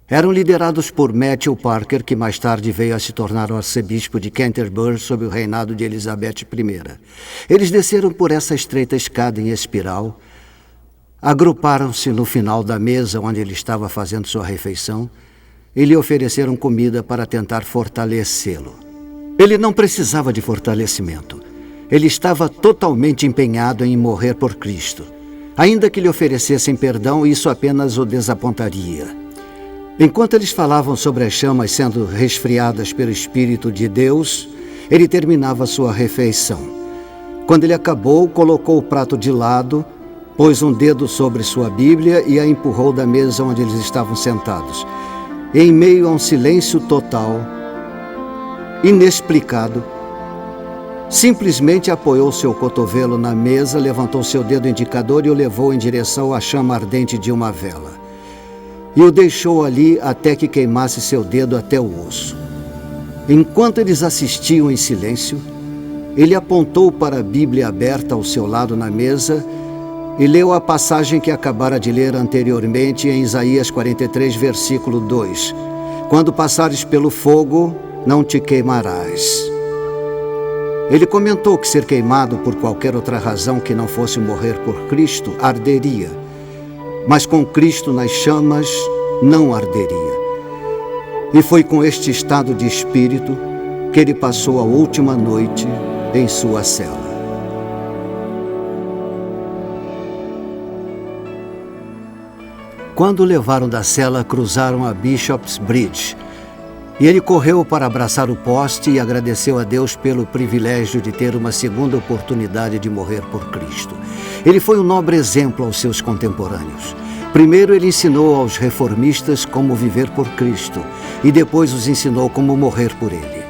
Eram liderados por Matthew Parker, que mais tarde veio a se tornar o arcebispo de Canterbury sob o reinado de Elizabeth I. Eles desceram por essa estreita escada em espiral, agruparam-se no final da mesa onde ele estava fazendo sua refeição e lhe ofereceram comida para tentar fortalecê-lo. Ele não precisava de fortalecimento. Ele estava totalmente empenhado em morrer por Cristo. Ainda que lhe oferecessem perdão, isso apenas o desapontaria. Enquanto eles falavam sobre as chamas sendo resfriadas pelo Espírito de Deus, ele terminava sua refeição. Quando ele acabou, colocou o prato de lado, pôs um dedo sobre sua Bíblia e a empurrou da mesa onde eles estavam sentados. Em meio a um silêncio total, inexplicado, simplesmente apoiou seu cotovelo na mesa, levantou seu dedo indicador e o levou em direção à chama ardente de uma vela. E o deixou ali até que queimasse seu dedo até o osso. Enquanto eles assistiam em silêncio, ele apontou para a Bíblia aberta ao seu lado na mesa e leu a passagem que acabara de ler anteriormente em Isaías 43, versículo 2. Quando passares pelo fogo, não te queimarás. Ele comentou que ser queimado por qualquer outra razão que não fosse morrer por Cristo arderia, mas com Cristo nas chamas não arderia. E foi com este estado de espírito que ele passou a última noite em sua cela. Quando o levaram da cela, cruzaram a Bishop's Bridge, e ele correu para abraçar o poste e agradeceu a Deus pelo privilégio de ter uma segunda oportunidade de morrer por Cristo. Ele foi um nobre exemplo aos seus contemporâneos. Primeiro, ele ensinou aos reformistas como viver por Cristo, e depois os ensinou como morrer por ele.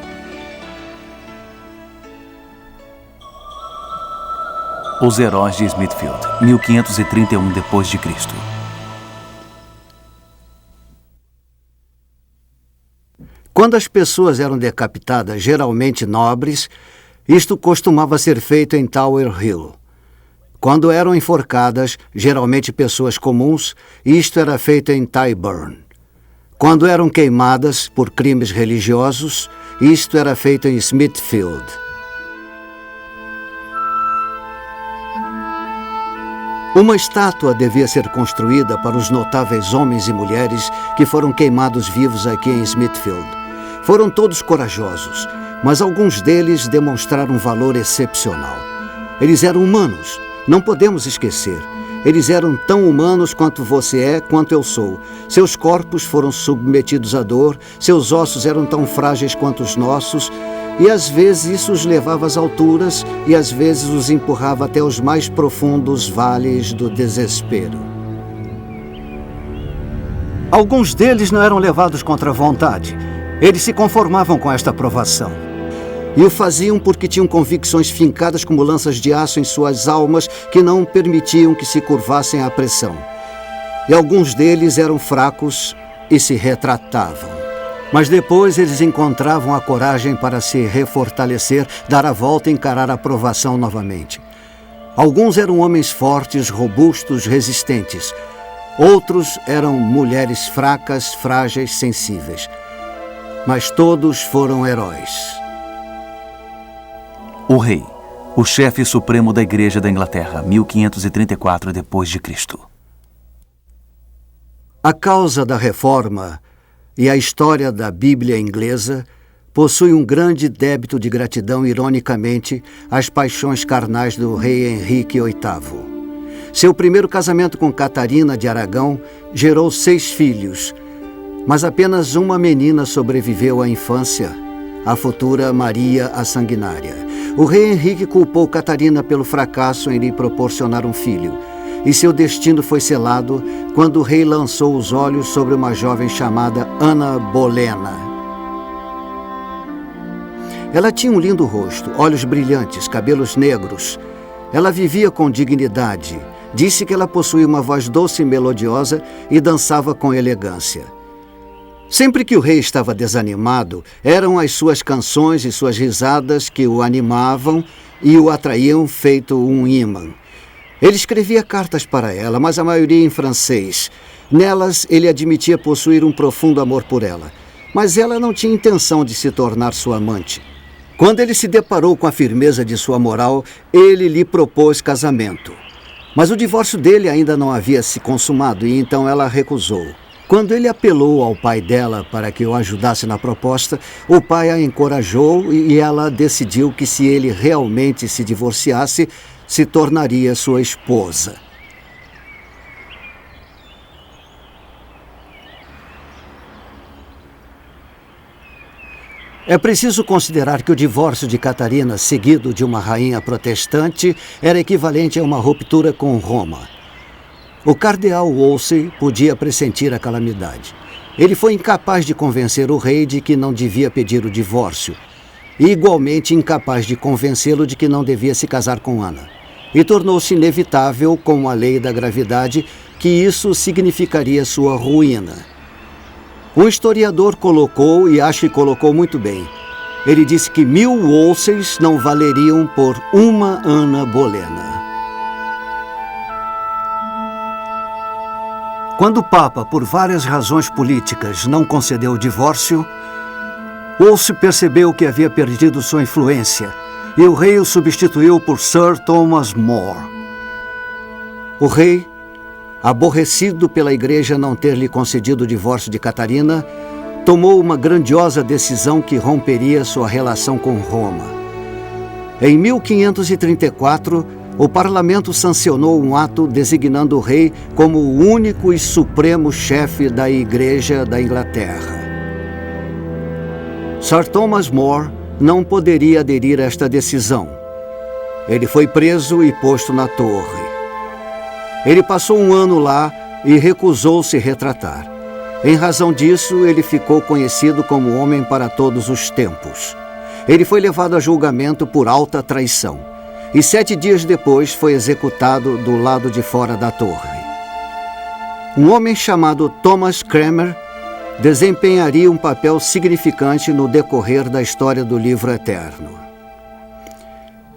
Os Heróis de Smithfield, 1531 d.C. Quando as pessoas eram decapitadas, geralmente nobres, isto costumava ser feito em Tower Hill. Quando eram enforcadas, geralmente pessoas comuns, isto era feito em Tyburn. Quando eram queimadas por crimes religiosos, isto era feito em Smithfield. Uma estátua devia ser construída para os notáveis homens e mulheres que foram queimados vivos aqui em Smithfield. Foram todos corajosos, mas alguns deles demonstraram um valor excepcional. Eles eram humanos, não podemos esquecer. Eles eram tão humanos quanto você é, quanto eu sou. Seus corpos foram submetidos à dor, seus ossos eram tão frágeis quanto os nossos, e às vezes isso os levava às alturas e às vezes os empurrava até os mais profundos vales do desespero. Alguns deles não eram levados contra a vontade. Eles se conformavam com esta provação. E o faziam porque tinham convicções fincadas como lanças de aço em suas almas que não permitiam que se curvassem à pressão. E alguns deles eram fracos e se retratavam. Mas depois eles encontravam a coragem para se refortalecer, dar a volta e encarar a provação novamente. Alguns eram homens fortes, robustos, resistentes. Outros eram mulheres fracas, frágeis, sensíveis. Mas todos foram heróis. O rei, o chefe supremo da Igreja da Inglaterra, 1534 d.C. A causa da reforma e a história da Bíblia inglesa possui um grande débito de gratidão, ironicamente, às paixões carnais do rei Henrique VIII. Seu primeiro casamento com Catarina de Aragão gerou 6 filhos, mas apenas uma menina sobreviveu à infância, a futura Maria a Sanguinária. O rei Henrique culpou Catarina pelo fracasso em lhe proporcionar um filho, e seu destino foi selado quando o rei lançou os olhos sobre uma jovem chamada Ana Bolena. Ela tinha um lindo rosto, olhos brilhantes, cabelos negros. Ela vivia com dignidade. Disse que ela possuía uma voz doce e melodiosa e dançava com elegância. Sempre que o rei estava desanimado, eram as suas canções e suas risadas que o animavam e o atraíam feito um ímã. Ele escrevia cartas para ela, mas a maioria em francês. Nelas, ele admitia possuir um profundo amor por ela, mas ela não tinha intenção de se tornar sua amante. Quando ele se deparou com a firmeza de sua moral, ele lhe propôs casamento. Mas o divórcio dele ainda não havia se consumado e então ela recusou. Quando ele apelou ao pai dela para que o ajudasse na proposta, o pai a encorajou e ela decidiu que se ele realmente se divorciasse, se tornaria sua esposa. É preciso considerar que o divórcio de Catarina, seguido de uma rainha protestante, era equivalente a uma ruptura com Roma. O cardeal Wolsey podia pressentir a calamidade. Ele foi incapaz de convencer o rei de que não devia pedir o divórcio, e igualmente incapaz de convencê-lo de que não devia se casar com Ana. E tornou-se inevitável, com a lei da gravidade, que isso significaria sua ruína. Um historiador colocou, e acho que colocou muito bem, ele disse que 1000 Wolseys não valeriam por uma Ana Bolena. Quando o Papa, por várias razões políticas, não concedeu o divórcio, Wolsey percebeu que havia perdido sua influência e o rei o substituiu por Sir Thomas More. O rei, aborrecido pela igreja não ter lhe concedido o divórcio de Catarina, tomou uma grandiosa decisão que romperia sua relação com Roma. Em 1534, o parlamento sancionou um ato designando o rei como o único e supremo chefe da Igreja da Inglaterra. Sir Thomas More não poderia aderir a esta decisão. Ele foi preso e posto na torre. Ele passou um ano lá e recusou-se retratar. Em razão disso, ele ficou conhecido como homem para todos os tempos. Ele foi levado a julgamento por alta traição e 7 dias depois foi executado do lado de fora da torre. Um homem chamado Thomas Cranmer desempenharia um papel significante no decorrer da história do livro eterno.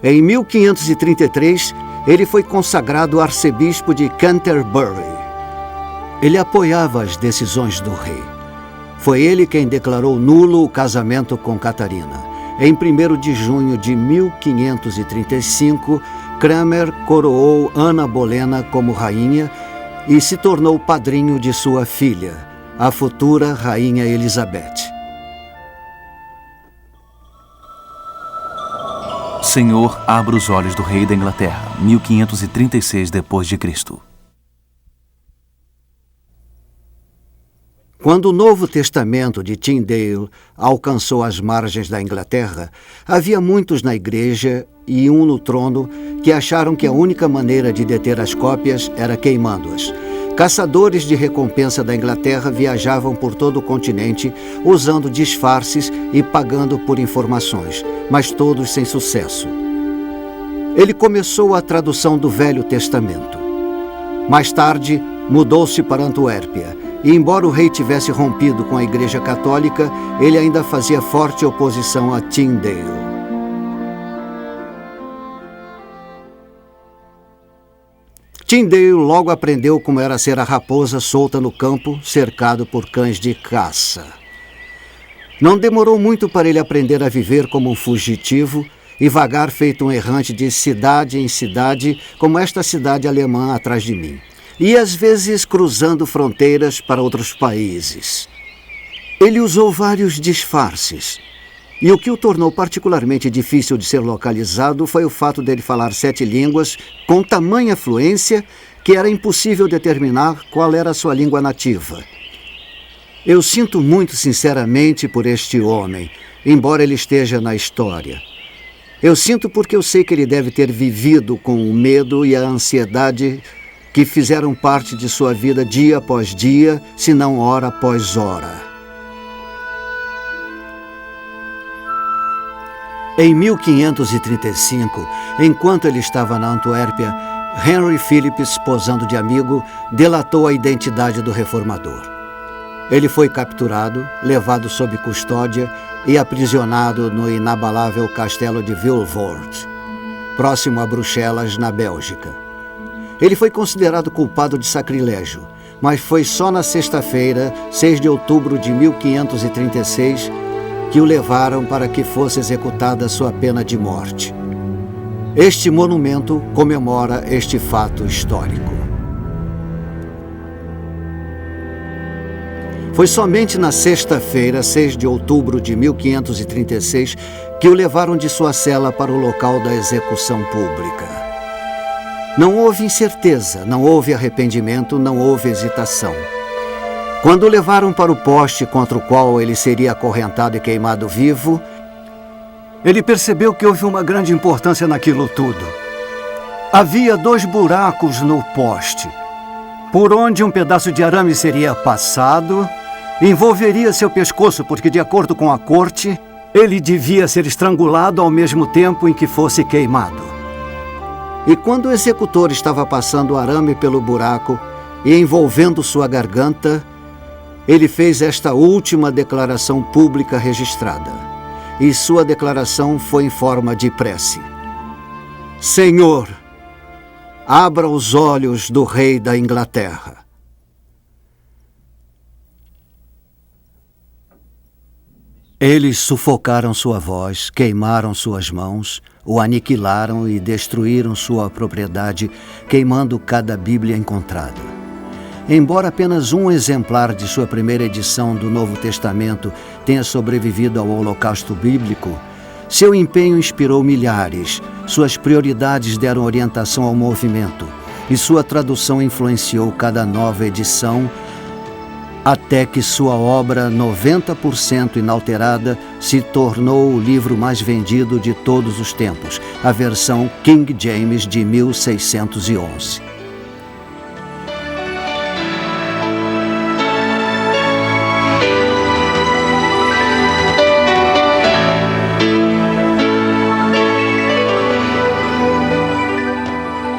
Em 1533, ele foi consagrado arcebispo de Canterbury. Ele apoiava as decisões do rei. Foi ele quem declarou nulo o casamento com Catarina. Em 1º de junho de 1535, Cranmer coroou Ana Bolena como rainha e se tornou padrinho de sua filha, a futura Rainha Elizabeth. Senhor, abra os olhos do rei da Inglaterra, 1536 d.C. Quando o Novo Testamento de Tyndale alcançou as margens da Inglaterra, havia muitos na igreja e um no trono que acharam que a única maneira de deter as cópias era queimando-as. Caçadores de recompensa da Inglaterra viajavam por todo o continente usando disfarces e pagando por informações, mas todos sem sucesso. Ele começou a tradução do Velho Testamento. Mais tarde, mudou-se para Antuérpia, e embora o rei tivesse rompido com a Igreja Católica, ele ainda fazia forte oposição a Tyndale. Tyndale logo aprendeu como era ser a raposa solta no campo, cercado por cães de caça. Não demorou muito para ele aprender a viver como um fugitivo e vagar feito um errante de cidade em cidade, como esta cidade alemã atrás de mim, e às vezes cruzando fronteiras para outros países. Ele usou vários disfarces, e o que o tornou particularmente difícil de ser localizado foi o fato dele falar 7 línguas com tamanha fluência que era impossível determinar qual era a sua língua nativa. Eu sinto muito sinceramente por este homem, embora ele esteja na história. Eu sinto porque eu sei que ele deve ter vivido com o medo e a ansiedade que fizeram parte de sua vida dia após dia, se não hora após hora. Em 1535, enquanto ele estava na Antuérpia, Henry Philips, posando de amigo, delatou a identidade do reformador. Ele foi capturado, levado sob custódia e aprisionado no inabalável castelo de Vilvoorde, próximo a Bruxelas, na Bélgica. Ele foi considerado culpado de sacrilégio, mas foi só na sexta-feira, 6 de outubro de 1536, que o levaram para que fosse executada sua pena de morte. Este monumento comemora este fato histórico. Foi somente na sexta-feira, 6 de outubro de 1536, que o levaram de sua cela para o local da execução pública. Não houve incerteza, não houve arrependimento, não houve hesitação. Quando o levaram para o poste contra o qual ele seria acorrentado e queimado vivo, ele percebeu que houve uma grande importância naquilo tudo. Havia 2 buracos no poste, por onde um pedaço de arame seria passado, envolveria seu pescoço, porque, de acordo com a corte, ele devia ser estrangulado ao mesmo tempo em que fosse queimado. E quando o executor estava passando o arame pelo buraco e envolvendo sua garganta, ele fez esta última declaração pública registrada. E sua declaração foi em forma de prece: Senhor, abra os olhos do rei da Inglaterra. Eles sufocaram sua voz, queimaram suas mãos, o aniquilaram e destruíram sua propriedade, queimando cada Bíblia encontrada. Embora apenas um exemplar de sua primeira edição do Novo Testamento tenha sobrevivido ao Holocausto Bíblico, seu empenho inspirou milhares, suas prioridades deram orientação ao movimento e sua tradução influenciou cada nova edição, até que sua obra, 90% inalterada, se tornou o livro mais vendido de todos os tempos, a versão King James de 1611.